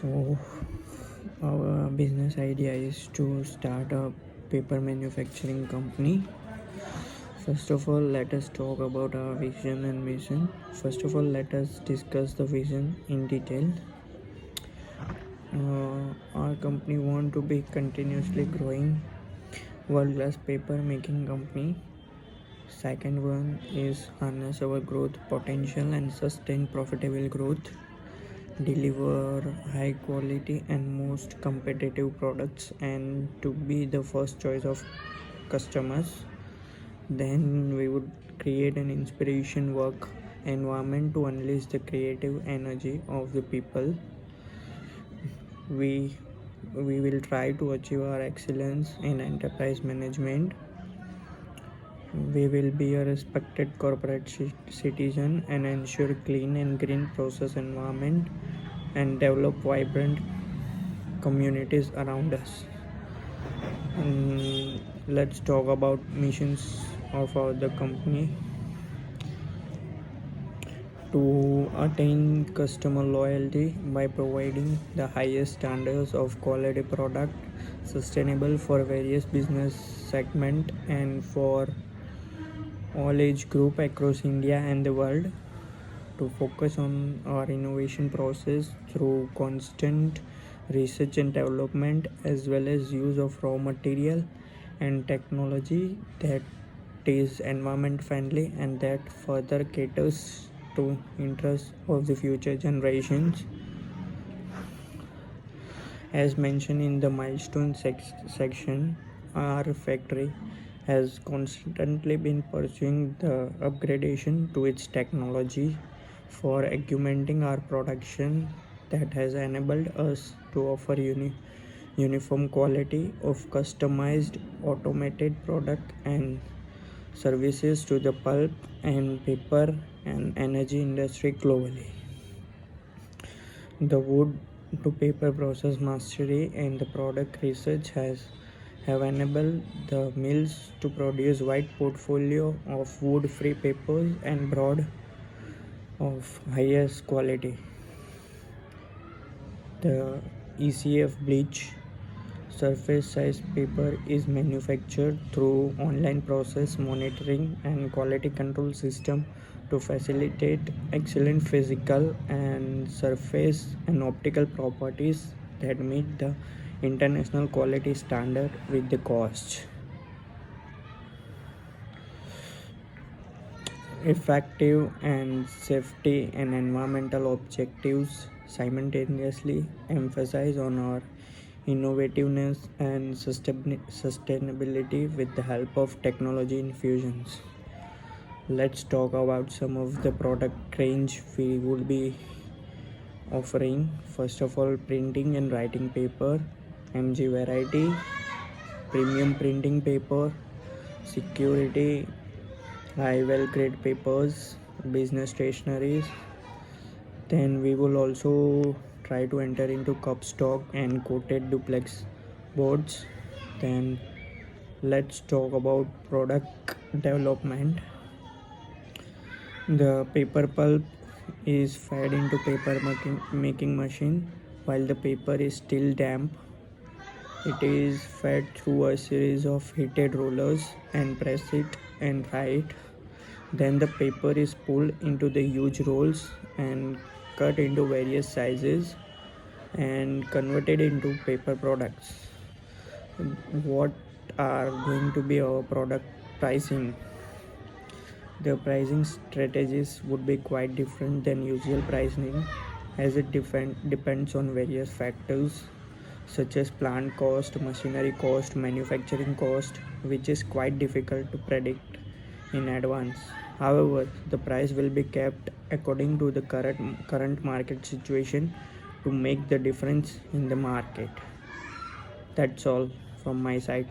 So, our business idea is to start a paper manufacturing company. First of all, let us talk about our vision and mission. First of all, let us discuss the vision in detail. Our company want to be continuously growing world-class paper making company. Second one is harness our growth potential and sustain profitable growth, deliver high quality and most competitive products, and to be the first choice of customers. Then we would create an inspiration work environment to unleash the creative energy of the people. We will try to achieve our excellence in enterprise management. We will be a respected corporate citizen and ensure clean and green process environment and develop vibrant communities around us. Let's talk about missions of the company. To attain customer loyalty by providing the highest standards of quality product, sustainable for various business segment and for all age group across India and the world. To focus on our innovation process through constant research and development, as well as use of raw material and technology that is environment friendly and that further caters to interests of the future generations. As mentioned in the milestone section, our factory has constantly been pursuing the upgradation to its technology for augmenting our production that has enabled us to offer uniform quality of customized automated product and services to the pulp and paper and energy industry globally. The wood to paper process mastery and the product research have enabled the mills to produce wide portfolio of wood free papers and broad of highest quality. The ECF bleach surface size paper is manufactured through online process monitoring and quality control system to facilitate excellent physical and surface and optical properties that meet the international quality standard with the cost. Effective and safety and environmental objectives simultaneously emphasize on our innovativeness and sustainability with the help of technology infusions. Let's talk about some of the product range we would be offering. First of all, printing and writing paper, MG variety, premium printing paper, security, high well grade papers, business stationaries. Then we will also try to enter into cup stock and coated duplex boards. Then let's talk about product development. The paper pulp is fed into paper making machine while the paper is still damp. It is fed through a series of heated rollers and press it and dry it. Then the paper is pulled into the huge rolls and cut into various sizes and converted into paper products. What are going to be our product pricing? The pricing strategies would be quite different than usual pricing as it depends on various factors such as plant cost, machinery cost, manufacturing cost, which is quite difficult to predict in advance. However, the price will be kept according to the current market situation to make the difference in the market. That's all from my side.